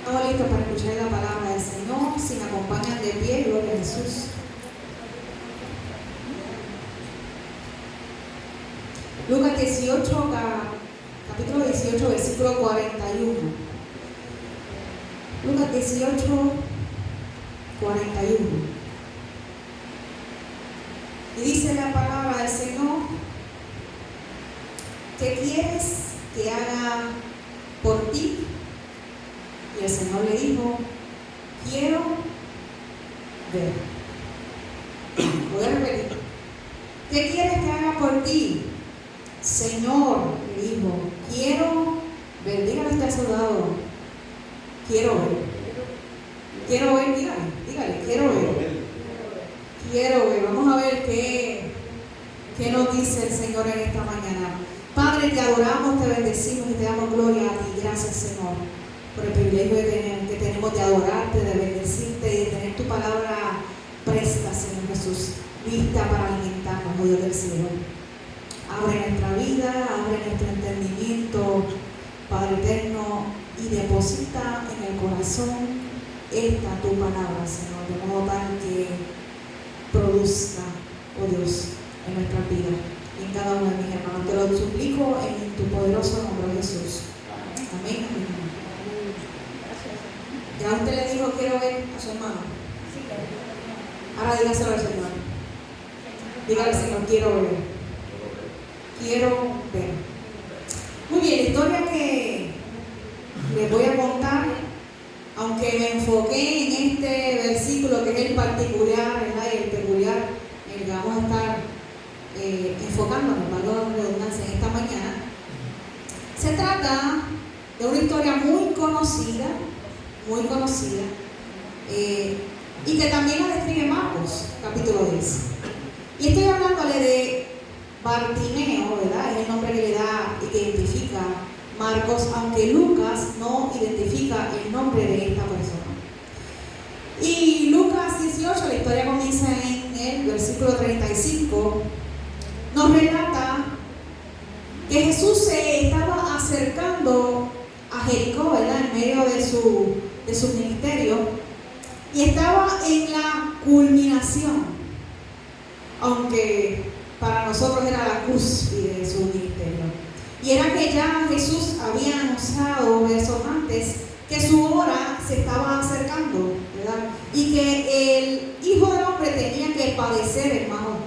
Estamos listos para escuchar la palabra del Señor. Si me acompañan de pie, gloria a Jesús. Lucas 18, capítulo 18, versículo 41. Lucas 18, 41. Y dice la palabra del Señor: ¿qué quieres que haga por ti? Y el Señor le dijo: quiero ver. Voy a repetir. ¿Qué quieres que haga por ti? Señor, le dijo, quiero ver. Dígale a este soldado: quiero ver. Quiero ver, dígale, quiero ver. Quiero ver. Vamos a ver qué nos dice el Señor en esta mañana. Padre, te adoramos, te bendecimos y te damos gloria a ti. Gracias, Señor, por el privilegio que tenemos de adorarte, de bendecirte y de tener tu palabra presta, Señor Jesús, lista para alimentarnos, oh Dios del cielo. Abre nuestra vida, abre nuestro entendimiento, Padre eterno, y deposita en el corazón esta tu palabra, Señor, de modo tal que produzca, oh Dios, en nuestra vida y en cada uno de mis hermanos. Te lo suplico en tu poderoso nombre, Jesús. Amén. Ya usted le dijo: quiero ver a su hermano. Ahora dígaselo al Señor. Dígale al Señor: quiero ver. Quiero ver. Muy bien, la historia que les voy a contar, aunque me enfoqué en este versículo que es el particular, ¿verdad? Y el peculiar, en el que vamos a estar enfocándonos, valga la redundancia, en esta mañana, se trata de una historia muy conocida, y que también la describe Marcos, capítulo 10. Y estoy hablándole de Bartimeo, ¿verdad? Es el nombre que le da y que identifica Marcos, aunque Lucas no identifica el nombre de esta persona. Y Lucas 18, la historia comienza en el versículo 35, nos relata que Jesús se estaba acercando a Jericó, ¿verdad? En medio de su ministerio, y estaba en la culminación, aunque para nosotros era la cúspide de su ministerio. Y era que ya Jesús había anunciado versos antes que su hora se estaba acercando, ¿verdad? Y que el Hijo del Hombre tenía que padecer en manos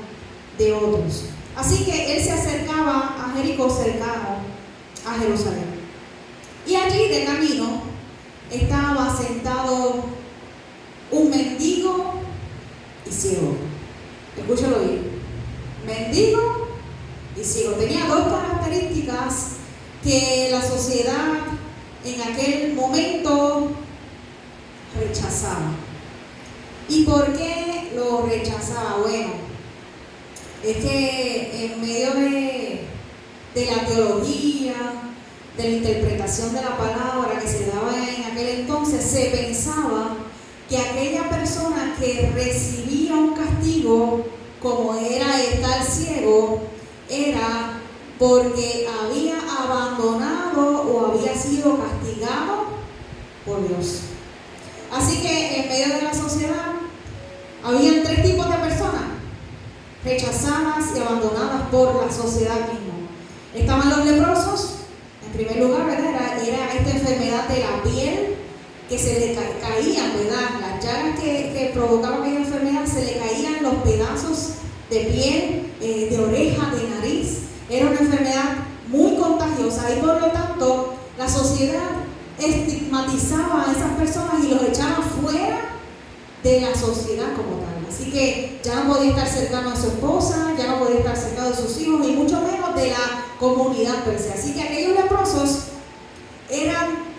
de otros. Así que él se acercaba a Jericó, cercano a Jerusalén. Y allí de camino estaba sentado un mendigo y ciego. Escúchalo bien. Mendigo y ciego. Tenía dos características que la sociedad en aquel momento rechazaba. ¿Y por qué lo rechazaba? Bueno, es que en medio de la teología, de la interpretación de la palabra que se daba en aquel entonces, se pensaba que aquella persona que recibía un castigo, como era estar ciego, era porque había abandonado o había sido castigado por Dios. Así que en medio de la sociedad habían tres tipos de personas rechazadas y abandonadas por la sociedad misma. Estaban los leprosos, en primer lugar, ¿verdad? Era esta enfermedad de la piel, que se le caían, ¿verdad? Las llagas que provocaban aquella enfermedad, se le caían los pedazos de piel, de oreja, de nariz. Era una enfermedad muy contagiosa y por lo tanto la sociedad estigmatizaba a esas personas y los echaba fuera de la sociedad como tal. Así que ya no podía estar cercano a su esposa, ya no podía estar cercano de sus hijos y mucho menos de la comunidad per se. Así que aquellos leprosos eran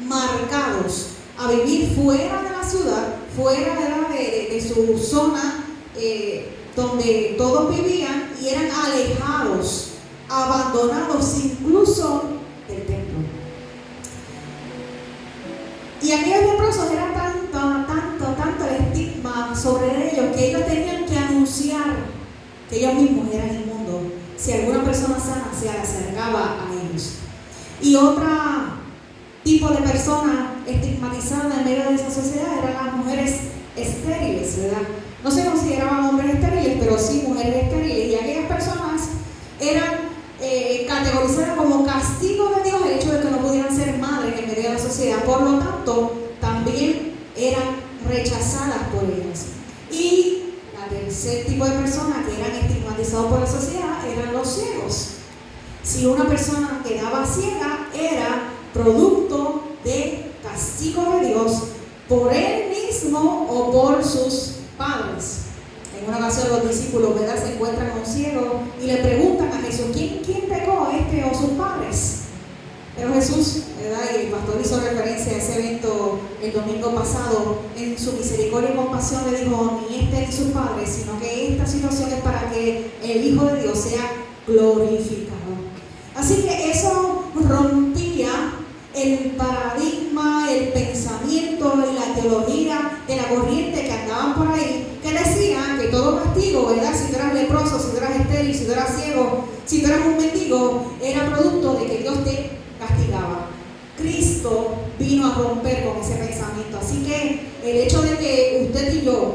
marcados a vivir fuera de la ciudad, fuera de su zona donde todos vivían, y eran alejados, abandonados incluso del templo. Y aquellos leprosos era tanto el estigma sobre ellos que ellos tenían que anunciar que ellos mismos eran inmundos si alguna persona sana se acercaba a ellos. Y otra tipo de persona estigmatizada en medio de esa sociedad eran las mujeres estériles, ¿verdad? No se consideraban hombres estériles, pero sí mujeres estériles, y aquellas personas eran categorizadas como castigo de Dios el hecho de que no pudieran ser madres en medio de la sociedad. Por lo tanto, también eran rechazadas por ellos. Y el tercer tipo de personas que eran estigmatizados por la sociedad eran los ciegos. Si una persona quedaba ciega, era producto de castigo de Dios por él mismo o por sus padres. En una ocasión los discípulos, ¿verdad?, se encuentran con un ciego y le preguntan a Jesús: ¿quién pecó, este o sus padres? Pero Jesús, ¿verdad?, y el pastor hizo referencia a ese evento el domingo pasado, en su misericordia y compasión le dijo: ni este ni sus padres, sino que esta situación es para que el Hijo de Dios sea glorificado. Así que eso rompía el paradigma, el pensamiento y la teología de la corriente que andaban por ahí, que decían que todo castigo, ¿verdad?, si tú eras leproso, si tú eras estéril, si tú eras ciego, si tú eras un mendigo, era producto de que Dios te castigaba. Cristo vino a romper con ese pensamiento. Así que el hecho de que usted y yo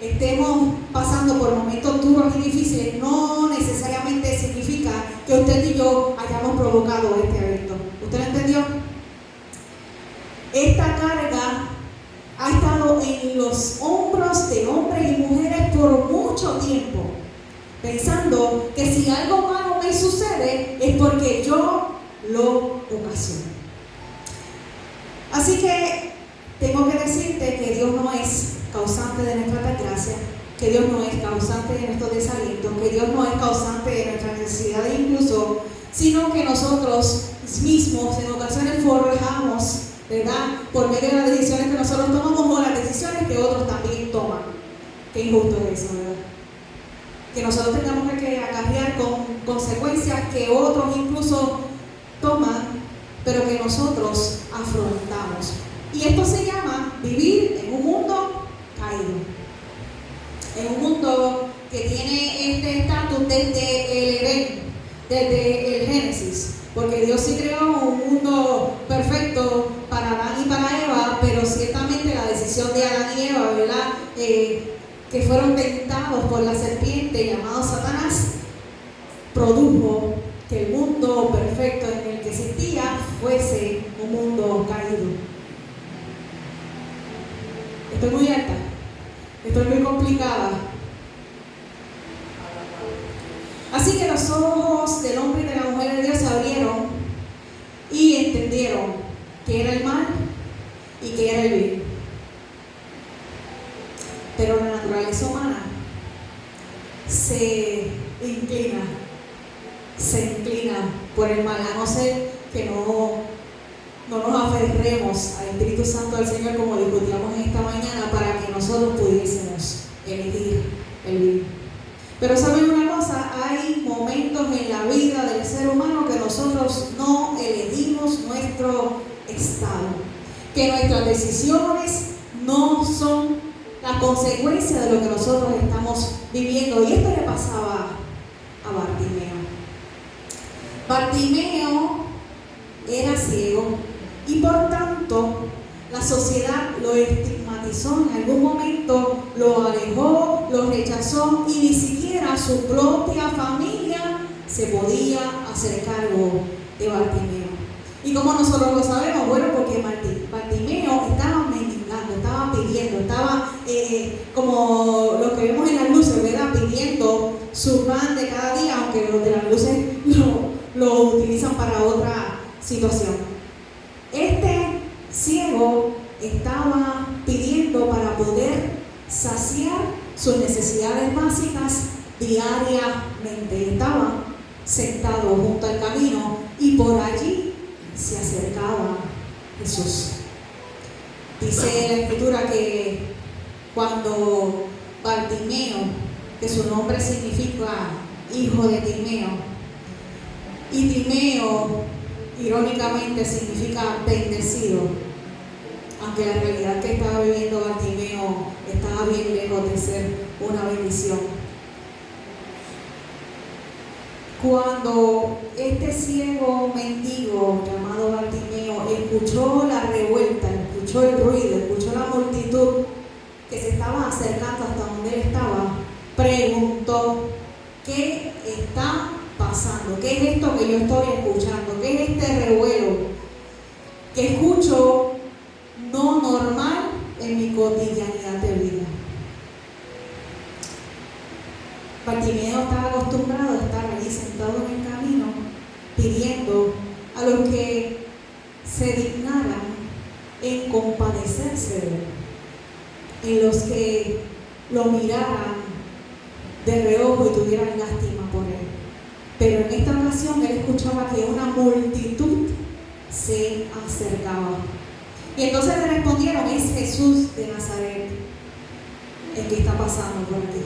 estemos pasando por momentos duros y difíciles no necesariamente significa que usted y yo hayamos provocado este evento. ¿Usted lo entendió? Esta carga ha estado en los hombros de hombres y mujeres por mucho tiempo, pensando que si algo malo me sucede es porque yo lo ocasiono. Así que tengo que decirte que Dios no es causante de nuestra desgracia, que Dios no es causante de nuestro desaliento, que Dios no es causante de nuestras necesidades incluso, sino que nosotros mismos en ocasiones forjamos, ¿verdad?, por medio de las decisiones que nosotros tomamos o las decisiones que otros también toman. Qué injusto es eso, ¿verdad? Que nosotros tengamos que acarrear con consecuencias que otros incluso toman, pero que nosotros afrontamos. Y esto se llama vivir en un mundo caído, en un mundo que tiene este estatus desde el Edén, desde el Génesis, porque Dios sí creó un mundo perfecto para Adán y para Eva, pero ciertamente la decisión de Adán y Eva, ¿verdad?, que fueron tentados por la serpiente llamado Satanás, produjo que el mundo perfecto en el que existía fuese un mundo caído. Estoy muy alta, estoy muy complicada. Así que los ojos del hombre y de la mujer de Dios se abrieron y entendieron que era el mal y que era el bien. Pero la naturaleza humana se inclina por el mal, a no ser que no nos aferremos al Espíritu Santo del Señor, como discutíamos esta mañana, para que nosotros pudiésemos elegir el bien. Pero ¿saben una cosa? Hay momentos en la vida del ser humano que nosotros no elegimos nuestro estado, que nuestras decisiones no son la consecuencia de lo que nosotros estamos viviendo. Y esto le pasaba a Bartimeo. Bartimeo era ciego y por tanto la sociedad lo estigmatizó, en algún momento lo alejó, lo rechazó, y ni siquiera su propia familia se podía hacer cargo de Bartimeo. ¿Y cómo nosotros lo sabemos? Bueno, porque Bartimeo estaba mendigando, estaba pidiendo, estaba como lo que vemos en las luces, ¿verdad?, pidiendo su pan de cada día, aunque los de las luces lo utilizan para otra situación. Este ciego estaba pidiendo para poder saciar sus necesidades básicas diariamente. Estaba sentado junto al camino y por allí se acercaba Jesús. Dice la Escritura que cuando Bartimeo, que su nombre significa hijo de Timeo, y Timeo irónicamente significa bendecido, aunque la realidad que estaba viviendo Bartimeo estaba bien lejos de ser una bendición. Cuando este ciego mendigo llamado Bartimeo escuchó la revuelta, escuchó el ruido, escuchó la multitud que se estaba acercando hasta donde él estaba, preguntó: ¿qué está pasando? ¿Qué es esto que yo estoy escuchando? ¿Qué es este revuelo que escucho no normal en mi cotidianidad de vida? Bartimeo estaba acostumbrado a estar allí sentado en el camino pidiendo a los que se dignaran en compadecerse de él, en los que lo miraran de reojo y tuvieran lástima por él. Pero en esta ocasión él escuchaba que una multitud se acercaba. Y entonces le respondieron: es Jesús de Nazaret el que está pasando por aquí.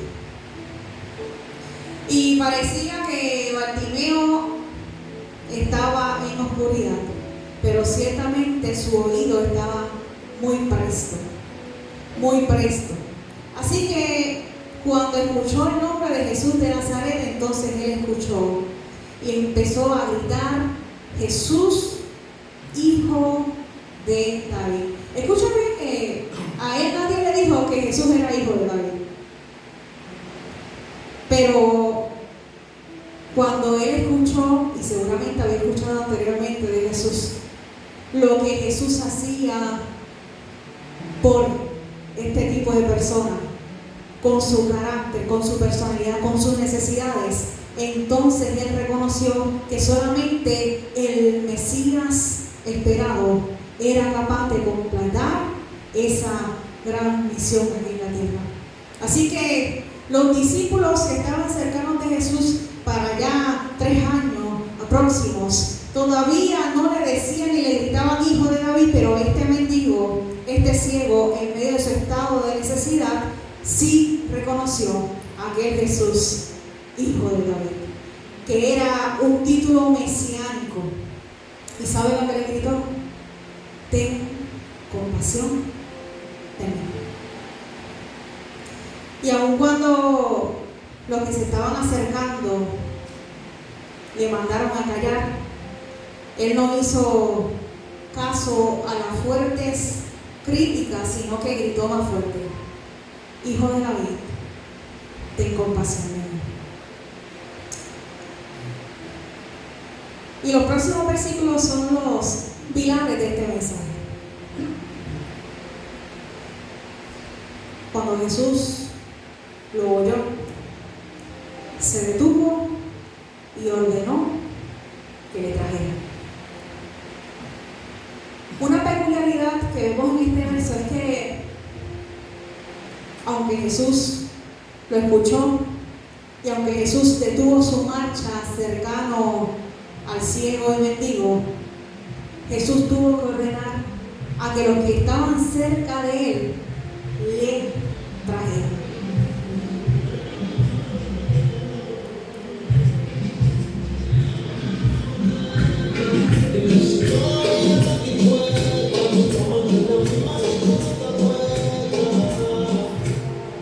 Y parecía que Bartimeo estaba en oscuridad, pero ciertamente su oído estaba muy presto, muy presto. Así que cuando escuchó el nombre de Jesús de Nazaret, entonces él escuchó y empezó a gritar: Jesús, hijo de David. Escúchame que a él nadie le dijo que Jesús era hijo de David. Pero cuando él escuchó, y seguramente había escuchado anteriormente de Jesús, lo que Jesús hacía por este tipo de personas, con su carácter, con su personalidad, con sus necesidades, entonces él reconoció que solamente el Mesías esperado era capaz de completar esa gran misión aquí en la tierra. Así que los discípulos que estaban cercanos de Jesús para ya 3 años próximos, todavía no le decían ni le gritaban hijo de David, pero este mendigo, este ciego, en medio de su estado de necesidad, sí reconoció a aquel Jesús, hijo de David, que era un título mesiánico. ¿Y sabe lo que le gritó? Ten compasión de mí. Y aun cuando los que se estaban acercando le mandaron a callar, él no hizo caso a las fuertes críticas, sino que gritó más fuerte: hijo de David, ten compasión de mí. Y los próximos versículos son los pilares de este mensaje. Cuando Jesús lo oyó, se detuvo y ordenó que le trajeran. Una peculiaridad que vemos en este verso es que, aunque Jesús lo escuchó y aunque Jesús detuvo su marcha cercano al ciego y mendigo, Jesús tuvo que ordenar a que los que estaban cerca de él le trajeran.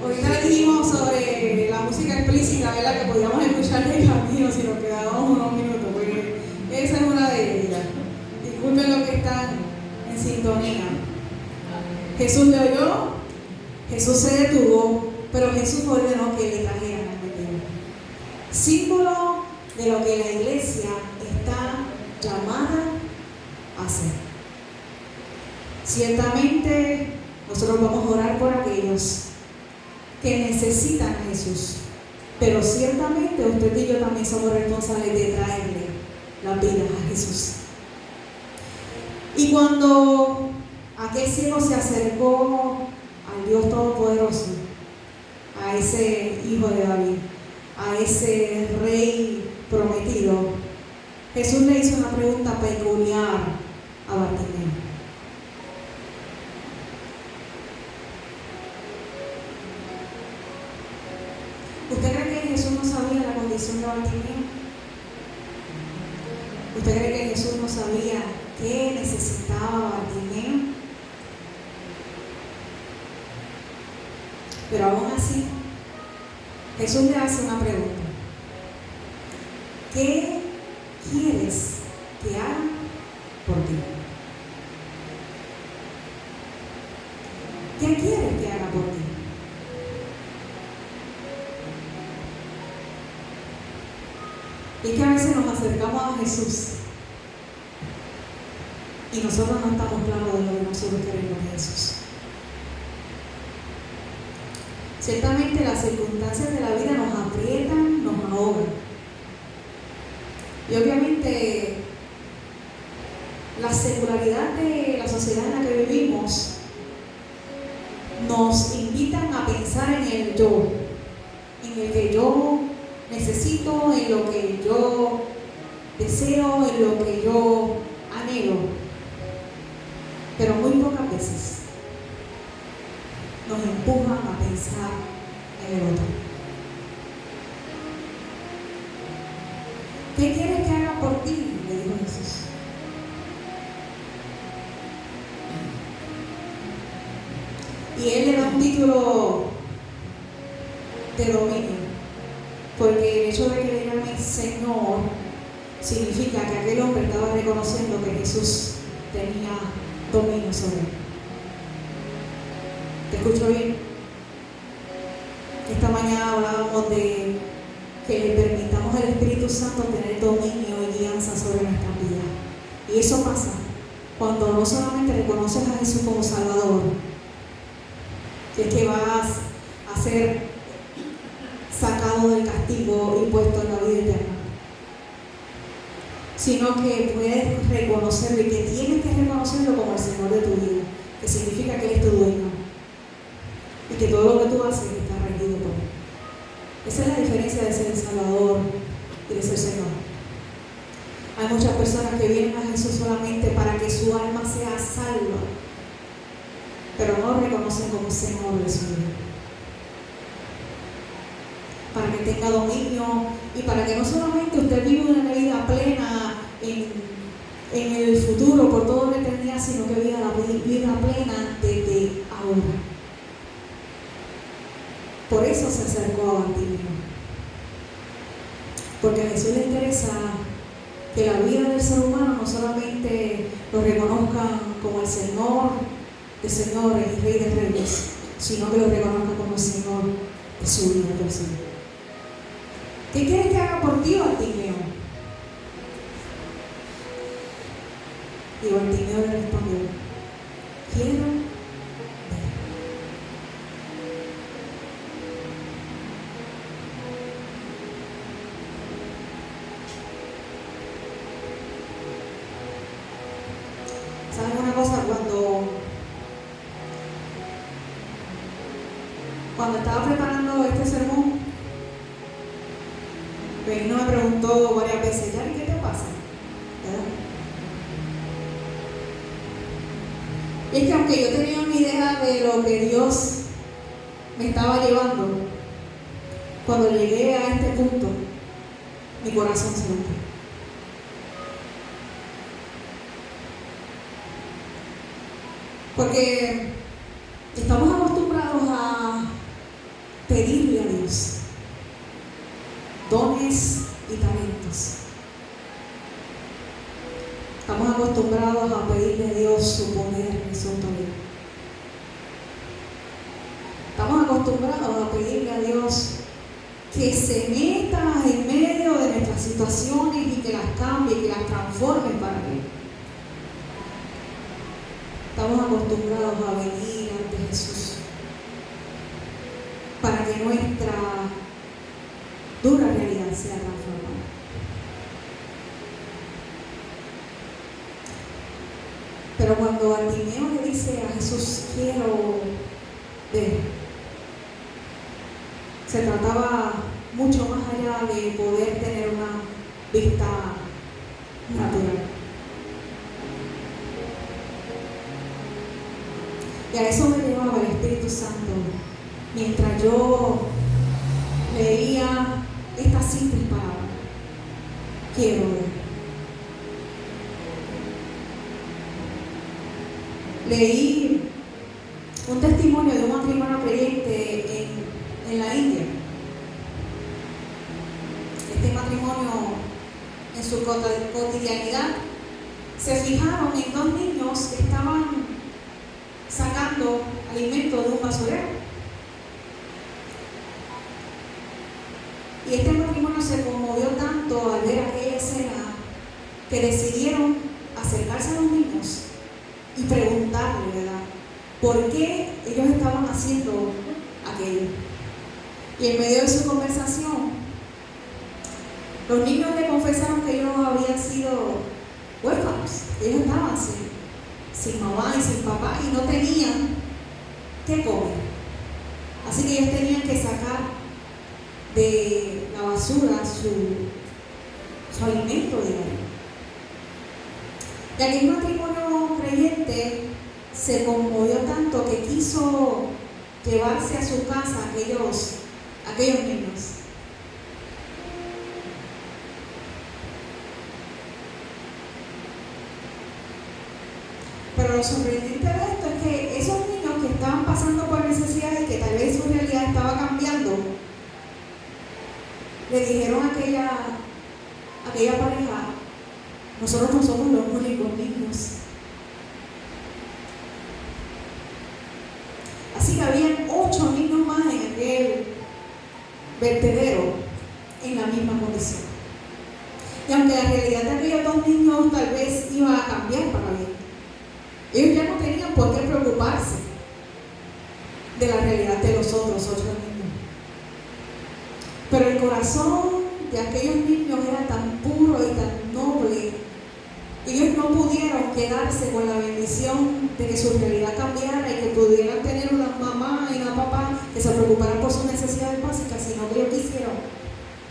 Ahorita dijimos sobre la música explícita, ¿verdad? Que podíamos escuchar de camino si nos quedábamos unos minutos, porque esa es una de ellas. Disculpen los que están en sintonía. Jesús le oyó, Jesús se detuvo, pero Jesús ordenó que le trajeran al mendigo. Símbolo de lo que la iglesia está llamada a hacer. Ciertamente nosotros vamos a orar por aquellos que necesitan a Jesús, pero ciertamente usted y yo también somos responsables de traerle la vida a Jesús. Y cuando aquel ciego se acercó al Dios Todopoderoso, a ese hijo de David, a ese rey prometido, Jesús le hizo una pregunta peculiar a Bartimeo. ¿Usted cree que Jesús no sabía la condición de Bartimeo? ¿Usted cree que Jesús no sabía qué necesitaba Bartimeo? Pero aún así, Jesús le hace una pregunta: ¿qué quieres que haga por ti? ¿Qué quieres que haga por ti? Y es que a veces nos acercamos a Jesús y nosotros no estamos claros de lo que nosotros queremos de Jesús. Ciertamente las circunstancias de la vida nos aprietan, nos ahogan. Y obviamente la secularidad de la sociedad en la que vivimos nos invitan a pensar en el yo, en el que yo necesito, en lo que yo deseo, en lo que yo anhelo. Pero muy pocas veces nos empujan a pensar en el otro. ¿Qué quieres que haga por ti?, le dijo Jesús. Y él le da un título de dominio, porque el hecho de que le llame Señor significa que aquel hombre estaba reconociendo que Jesús tenía dominio sobre él. ¿Te escucho bien? Esta mañana hablábamos de que le permitamos al Espíritu Santo tener dominio y guianza sobre nuestra vida. Y eso pasa cuando no solamente reconoces a Jesús como Salvador, que es que vas a ser sacado del castigo y puesto en la vida eterna, sino que puedes reconocerlo y que tienes que reconocerlo como el Señor de tu vida, que significa que Él es tu dueño y que todo lo que tú haces está regido por Él. Esa es la diferencia de ser el Salvador y de ser Señor. Hay muchas personas que vienen a Jesús solamente para que su alma sea salva, pero no lo reconocen como Señor de su vida. Para que tenga dominio y para que no solamente usted viva una vida plena en el futuro por todo lo que tenía, sino que viva la vida plena desde ahora. Por eso se acercó a Bartimeo, porque a Jesús le interesa que la vida del ser humano no solamente lo reconozcan como el Señor de señores y Rey de reyes, sino que lo reconozcan como el Señor de su vida personal. ¿Qué quieres que haga por ti, Bartimeo? Y Bartimeo le respondió: quiero ver. ¿Saben una cosa? Cuando estaba preparando este sermón, Benino me preguntó varias veces: ¿Yari, qué te pasa? ¿Verdad? Y es que aunque yo tenía una idea de lo que Dios me estaba llevando, cuando llegué a este punto, mi corazón se rompió. Porque estamos acostumbrados a pedirle a Dios dones y talentos. Estamos acostumbrados a pedirle a Dios su poder y su autoridad. Estamos acostumbrados a pedirle a Dios que se meta en medio de nuestras situaciones y que las cambie, que las transforme para Él. Estamos acostumbrados a venir ante Jesús para que nuestra dura realidad sea transformada. Pero cuando Bartimeo le dice a Jesús: quiero ver, se trataba mucho más allá de poder tener una vista natural. Y a eso me llevaba el Espíritu Santo mientras yo leía estas simples palabras: quiero ver. Leí un testimonio de un matrimonio creyente en la India. Este matrimonio, en su cotidianidad, se fijaron en dos niños que estaban sacando alimento de un basurero. Y este matrimonio se conmovió tanto al ver aquella escena que decidieron acercarse a los niños y preguntarle, ¿verdad?, por qué ellos estaban haciendo aquello. Y en medio de su conversación, los niños le confesaron que ellos habían sido huérfanos. Ellos estaban sin mamá y sin papá y no tenían qué comer. Así que ellos tenían que sacar de la basura su alimento diario. Y aquel matrimonio creyente se conmovió tanto que quiso llevarse a su casa aquellos niños. Pero lo sorprendente de esto es que esos niños que estaban pasando por necesidad y que tal vez su realidad estaba cambiando, le dijeron a aquella pareja: nosotros no somos los únicos niños. Así que habían 8 niños más en aquel vertedero en la misma condición. Y aunque la realidad de aquellos 2 niños tal vez iba a cambiar para bien, ellos ya no tenían por qué preocuparse de la realidad de los otros 8 niños. Pero el corazón de aquellos niños era tan puro y tan noble, ellos no pudieron quedarse con la bendición de que su realidad cambiara y que pudieran tener una mamá y una papá que se preocuparan por sus necesidades básicas, sino que ellos quisieron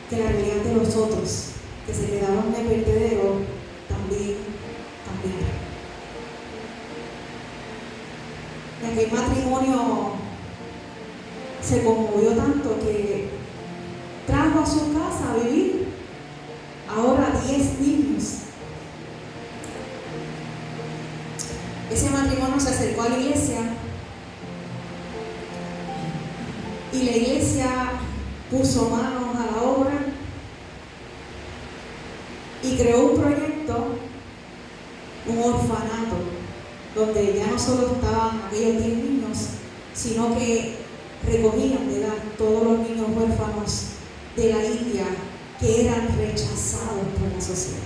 que la realidad de los otros que se quedaban en el vertedero también cambiara. Y aquel matrimonio se conmovió tanto que trajo a su casa a vivir ahora 10 niños. Ese matrimonio se acercó a la iglesia y la iglesia puso manos a la obra y creó un proyecto, un orfanato, donde ya no solo estaban aquellos 10 niños, sino que recogían, ¿verdad?, todos los niños huérfanos de la India que eran rechazados por la sociedad.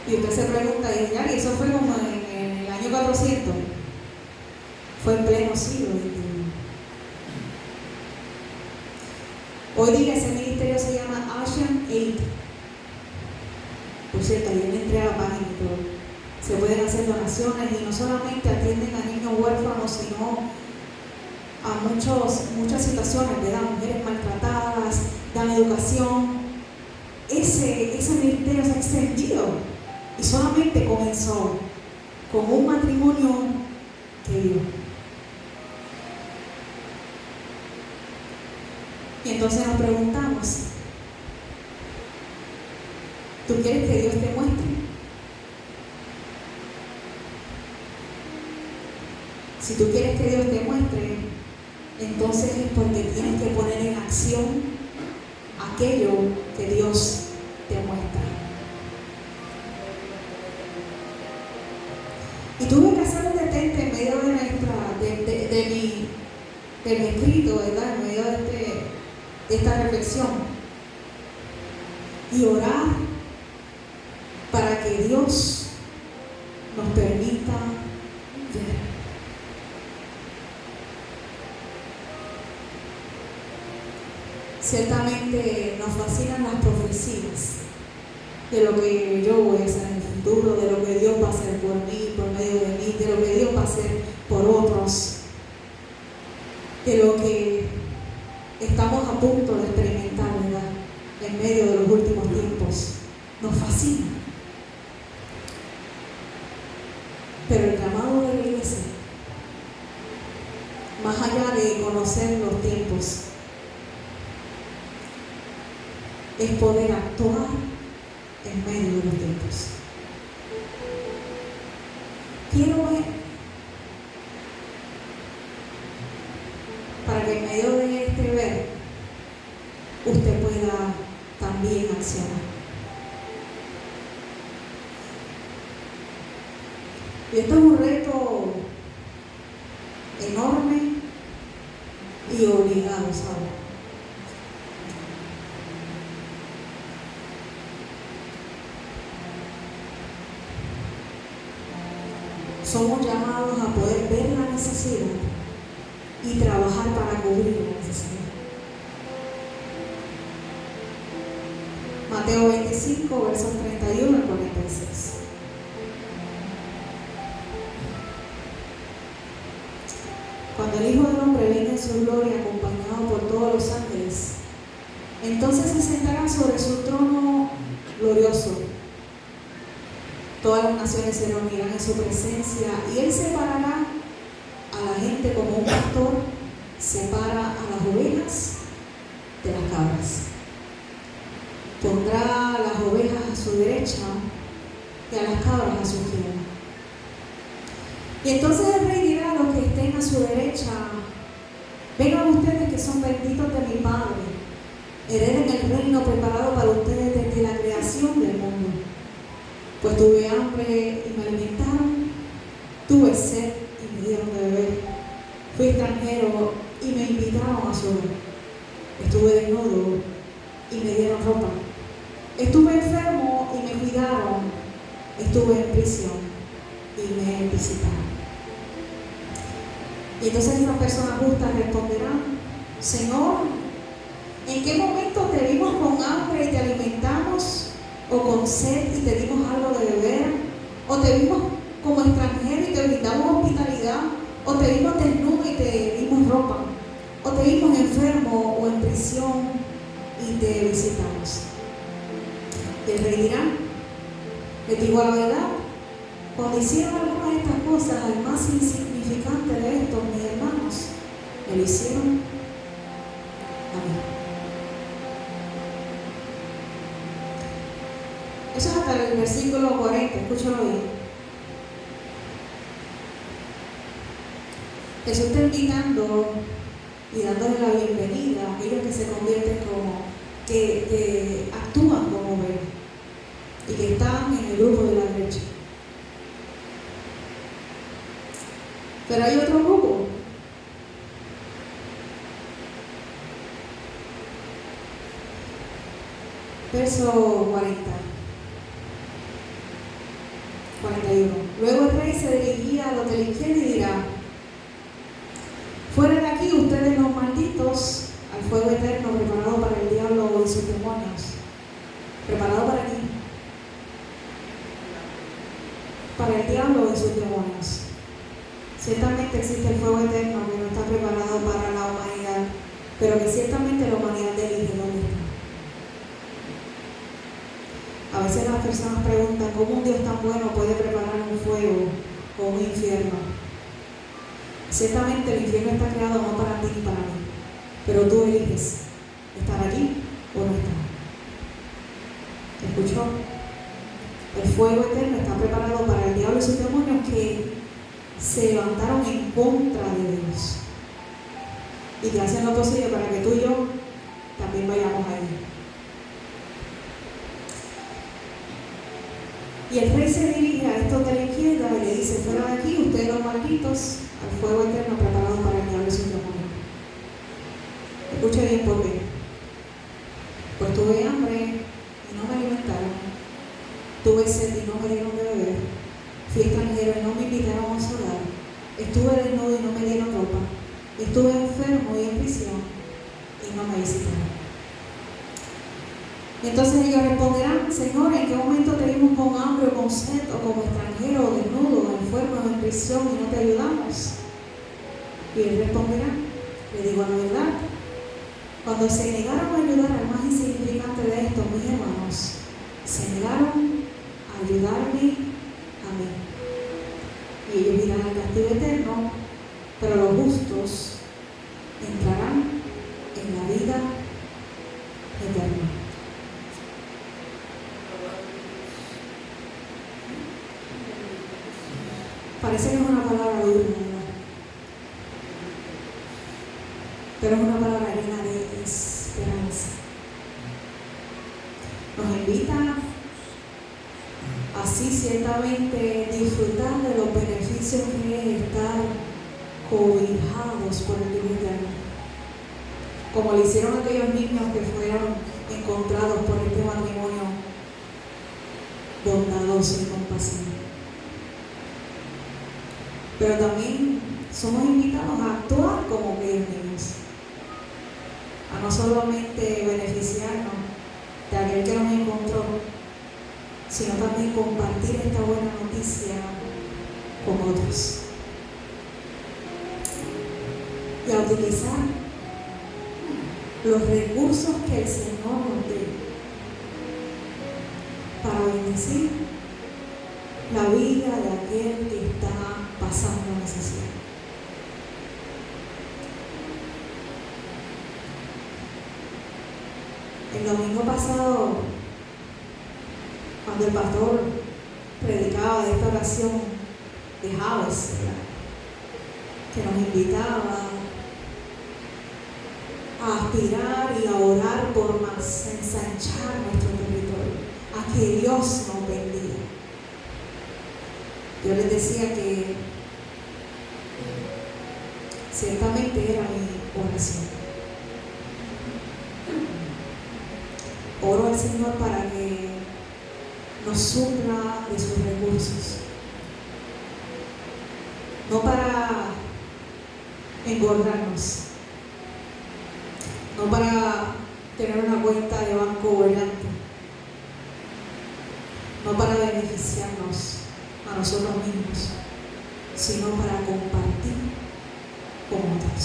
Y usted se pregunta, ¿y eso fue como en el año 400? Fue en pleno siglo XXI. Hoy día ese ministerio se llama Asian Aid. Por cierto, ahí entré a la página y todo. Se pueden hacer donaciones y no solamente atienden a niños huérfanos, sino a muchas situaciones, ¿verdad? Mujeres maltratadas, dan educación. Ese ministerio se ha extendido y solamente comenzó con un matrimonio que dio. Y entonces nos preguntamos, ¿tú quieres que Dios te muestre? Si tú quieres que Dios te muestre, entonces es porque tienes que poner en acción aquello que Dios te muestra. Y tuve que hacer un detente en medio de mi escrito, ¿verdad?, en medio de esta reflexión, y orar para que Dios nos permita ver. Ciertamente nos fascinan las profecías de lo que yo voy a hacer en el futuro, de lo que Dios va a hacer por mí, por medio de mí, de lo que Dios va a hacer por otros, de lo que estamos a punto de experimentar, ¿verdad?, en medio de los últimos tiempos. Nos fascina. Pero el llamado de la iglesia, más allá de conocer los tiempos, es poder actuar en medio de los tiempos. Quiero ver, para que en medio de este ver usted pueda también accionar. Y esto es un reto enorme y obligado, ¿sabes? Somos llamados a poder ver la necesidad y trabajar para cubrir la necesidad. Mateo 25, versos 31 al 46. Cuando el Hijo del Hombre venga en su gloria acompañado por todos los ángeles, entonces se sentará sobre su trono glorioso. Todas las naciones se reunirán en su presencia y Él separará a la gente como un pastor separa a las ovejas de las cabras. Pondrá a las ovejas a su derecha y a las cabras a su izquierda. Y entonces el Rey dirá a los que estén a su derecha: vengan ustedes que son benditos de mi Padre, hereden el reino preparado para ustedes desde la creación del mundo. Pues tuve hambre y me alimentaron, tuve sed y me dieron de beber, fui extranjero y me invitaron a su hogar, estuve desnudo y me dieron ropa, estuve enfermo y me cuidaron, estuve en prisión y me visitaron. Y entonces estas personas justas responderán: Señor, ¿en qué momento te vimos con hambre y te alimentamos? ¿O con sed y te dimos algo de beber? ¿O te vimos como extranjero y te brindamos hospitalidad? ¿O te vimos desnudo y te dimos ropa? ¿O te vimos enfermo o en prisión y te visitamos? Y el Rey dirá: les digo la verdad, cuando hicieron alguna de estas cosas al más insignificante de estos, mis hermanos, me lo hicieron a mí. Eso es hasta el versículo 40, escúchalo bien. Jesús está invitando y dándole la bienvenida a aquellos que se convierten como, que actúan como ovejas y que están en el grupo de la derecha. Pero hay otro grupo. Verso 41. Luego el Rey se dirigía a los de la izquierda y dirá: fuera de aquí ustedes los malditos, al fuego eterno preparado para el diablo y sus demonios. ¿Preparado para qué? Para el diablo y sus demonios. Ciertamente existe el fuego eterno que no está preparado para la humanidad, pero que ciertamente la humanidad elige dónde está. A veces las personas preguntan: ¿cómo un Dios tan bueno puede preparar un fuego o un infierno? Ciertamente el infierno está creado no para ti ni para mí, pero tú eliges estar allí o no estar. ¿Escuchó? El fuego eterno está preparado para el diablo y sus demonios que se levantaron en contra de Dios y que hacen lo posible para que tú y yo también vayamos allí. Y el Rey se dirige a estos de la izquierda y le dice: fuera de aquí ustedes los malditos, al fuego eterno preparado para el diablo y sus demonios. Escuche bien por qué. Pues tuve hambre y no me alimentaron, tuve sed y no me dieron de beber, fui extranjero y no me invitaron a su hogar, estuve desnudo y no me dieron ropa, estuve enfermo y en prisión y no me visitaron. Entonces ellos responderán: Señor, ¿en qué momento te vimos con hambre o con sed o como extranjero o desnudo o enfermo o en prisión y no te ayudamos? Y él responderá: le digo la verdad, cuando se negaron a ayudar al más insignificante de estos, mis hermanos, se negaron a ayudarme a mí. Y ellos irán al castigo eterno, pero los justos entrarán en la vida eterna. Parece que es una palabra dura, ¿verdad? Pero es una palabra llena de esperanza. Nos invita así ciertamente disfrutar de los beneficios que es estar cobijados por el Dios eterno, como le hicieron aquellos niños que fueron encontrados por este matrimonio bondadoso y compasivo. Pero también somos invitados a actuar como aquellos niños, a no solamente beneficiarnos de aquel que nos encontró, sino también compartir esta buena noticia con otros. Y a utilizar los recursos que el Señor nos dé para bendecir la vida de aquel que está pasando necesidad. El domingo pasado, cuando el pastor predicaba de esta oración de Jabes, que nos invitaba a aspirar y a orar por más, ensanchar nuestro territorio, a que Dios nos bendiga. Yo les decía que ciertamente era mi oración. Oro al Señor para que nos supla de sus recursos, no para engordarnos, no para tener una cuenta de banco volante, no para beneficiarnos a nosotros mismos, sino para compartir con otros.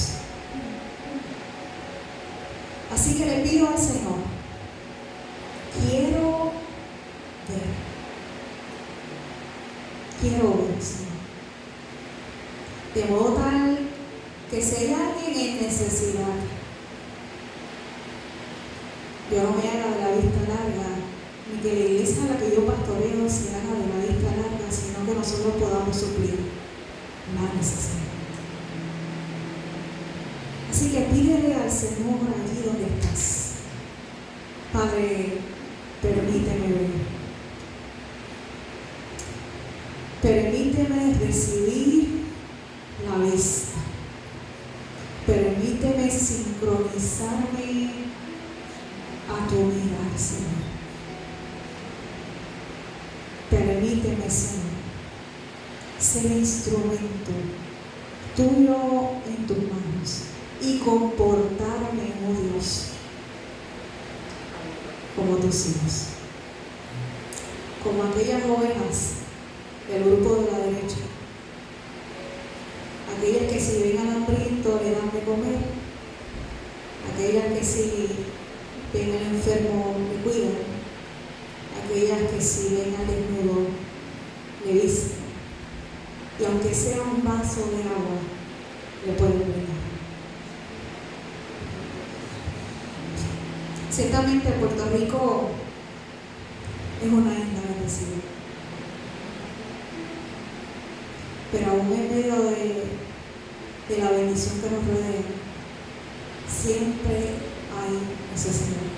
Así que le pido al Señor, quiero ver, Señor, de modo tal que si hay alguien en necesidad, yo no me haga de la vista larga, ni que la iglesia a la que yo pastoreo se haga de la vista larga, sino que nosotros podamos suplir la necesidad. Así que pídele al Señor allí donde estás. Padre, permíteme ver. Permíteme recibir la vista. Permíteme sincronizarme a tu mirar, Señor. Permíteme, Señor, ser instrumento tuyo en tus manos y comportarme, oh Dios, como tus hijos, como aquellas ovejas del grupo de la derecha, aquellas que si ven al hambriento le dan de comer, aquellas que si ven al enfermo le cuidan, aquellas que si ven al desnudo le visten, y aunque sea un vaso de agua le pueden brindar. Ciertamente Puerto Rico es una isla bendecida, pero aún en medio de la bendición que nos rodea, siempre hay necesidad.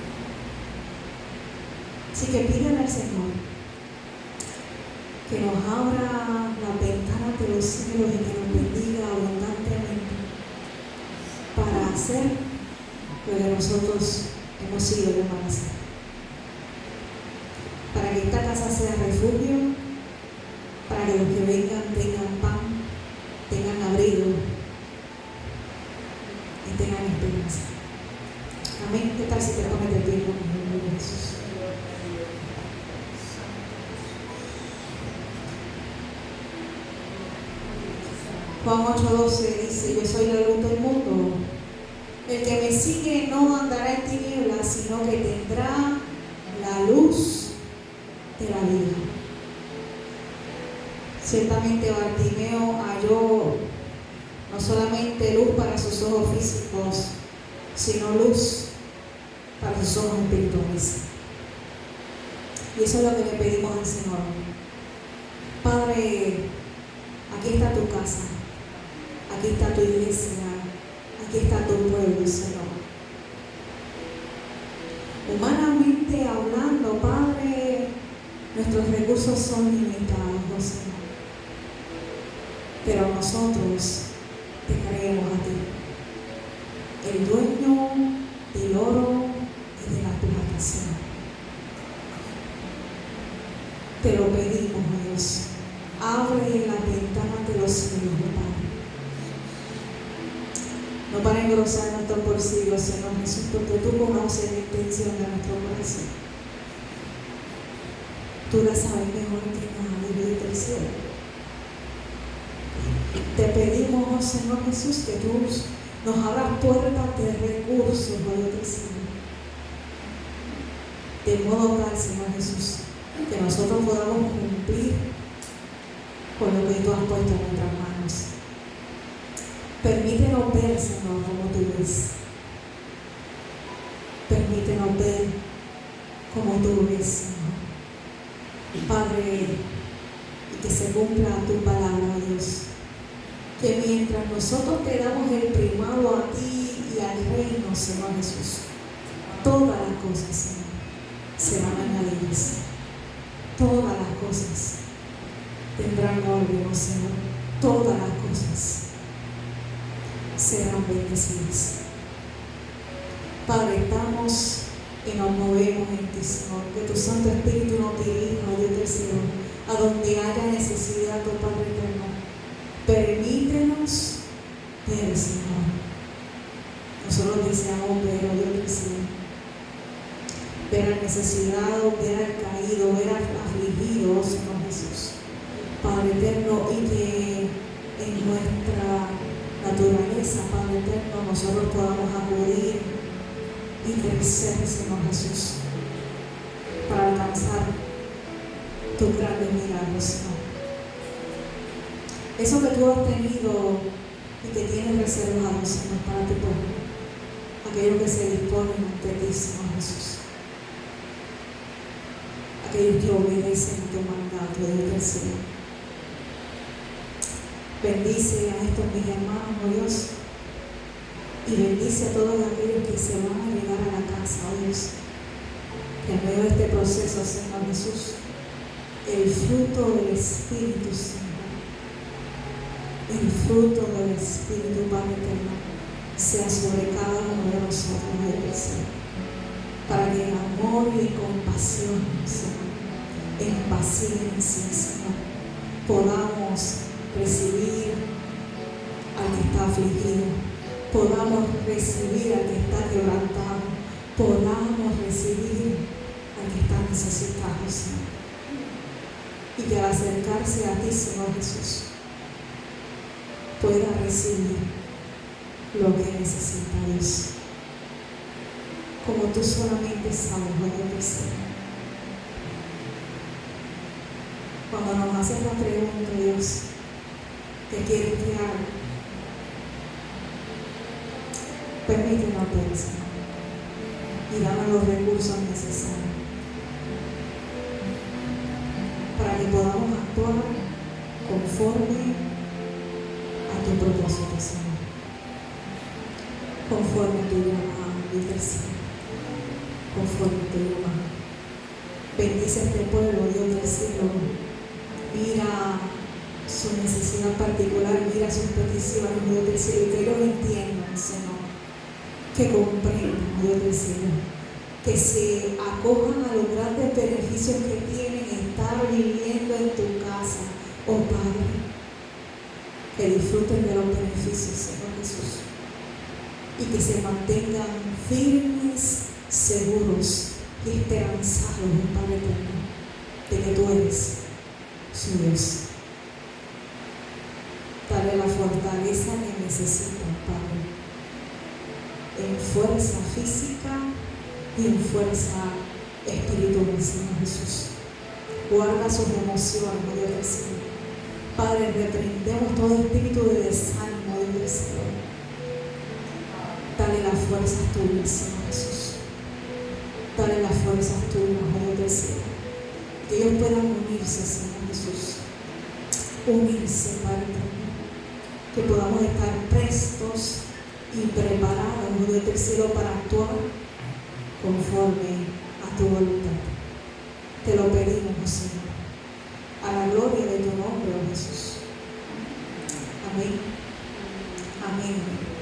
Así que pídale al Señor que nos abra las ventanas de los cielos y que nos bendiga abundantemente para hacer lo que nosotros hemos sido llamados, para que esta casa sea refugio, para que los que vengan tengan pan, tengan abrigo y tengan esperanza. Amén. ¿Qué tal si te pones de pie con el nombre de Jesús? Juan 8:12 dice: yo soy la luz del mundo. El que me sigue no andará en tinieblas, sino que tendrá la luz de la vida. Ciertamente Bartimeo halló no solamente luz para sus ojos físicos, sino luz para sus ojos espirituales. Y eso es lo que le pedimos al Señor. Padre, aquí está tu casa, aquí está tu iglesia, aquí está tu pueblo, Señor. Humanamente hablando, Padre, nuestros recursos son limitados, Señor. Pero nosotros te creemos a ti, el dueño del oro y de la plata, Señor. Te lo pedimos, oh Dios. Abre las ventanas de los cielos, Padre. No para engrosar nuestro bolsillo, Señor Jesús, porque tú conoces la intención de nuestro corazón. Tú la sabes mejor que nadie del cielo. Te pedimos, oh Señor Jesús, que tú nos abras puertas de recursos, oh Dios del cielo. De modo tal, Señor Jesús, que nosotros podamos cumplir con lo que tú has puesto en nuestras manos. Permítenos ver, Señor, como tú ves. Permítenos ver como tú ves, Señor. Padre, y que se cumpla tu palabra, Dios. Que mientras nosotros te damos el primado a ti y al reino, Señor Jesús, todas las cosas, Señor, serán añadidas. Todas las cosas tendrán orden, oh Señor. Todas las cosas serán bendecidas. Padre, estamos y nos movemos en ti, Señor. Que tu Santo Espíritu nos dirija, Dios del cielo, a donde haya necesidad, oh Padre eterno. Permítenos ver, Señor. Nosotros deseamos ver, oh Dios del cielo, ver al necesitado, ver al caído, ver al afligido, oh Señor Jesús. Padre eterno, y que en nuestra naturaleza, Padre eterno, nosotros podamos acudir y crecer, Señor Jesús, para alcanzar tus grandes milagros, Señor. Eso que tú has tenido y que tienes reservado, Señor, para tu pueblo, aquellos que se disponen ante ti, Señor Jesús, aquellos que obedecen a tu mandato, Dios del cielo. Bendice a estos mis hermanos, oh Dios, y bendice a todos aquellos que se van a llegar a la casa, oh Dios, que en medio de este proceso, Señor Jesús, el fruto del Espíritu, Señor, el fruto del Espíritu, Padre eterno, sea sobre cada uno de nosotros, Dios del cielo, para que en amor y compasión, Señor, en paciencia, Señor, podamos recibir al que está afligido, podamos recibir al que está quebrantado, podamos recibir al que está necesitado, Señor. Y que al acercarse a ti, Señor Jesús, pueda recibir lo que necesita, Dios. Como tú solamente sabes, oh Dios del cielo. Cuando nos haces la pregunta, Dios, ¿qué quieres que haga? Permítenos ver, Señor, y dame los recursos necesarios para que podamos actuar conforme a tu propósito, Señor, conforme a tu llamado, Dios del cielo, conforme a tu llamado. Bendice a este pueblo, Dios del cielo. Mira su necesidad particular, mira sus peticiones, Dios del cielo, y que ellos entiendan, Señor, que comprendan, Dios del cielo, que se acojan a los grandes beneficios que tienen estar viviendo en tu casa, oh Padre, que disfruten de los beneficios, Señor Jesús, y que se mantengan firmes, seguros y esperanzados, oh Padre eterno, de que tú eres su Dios. Dale la fortaleza que necesitan, Padre, en fuerza física y en fuerza espiritual, Señor Jesús. Guarda sus emociones, Dios del cielo. Padre, reprendemos todo espíritu de desánimo, Dios del cielo. Dale las fuerzas tuyas, Señor Jesús. Dale las fuerzas tuyas, Dios del cielo. Que ellos puedan unirse, Señor Jesús. Unirse, Padre, que podamos estar prestos y preparados, Dios del cielo, para actuar conforme a tu voluntad. Te lo pedimos, Señor, a la gloria de tu nombre, oh Jesús. Amén. Amén.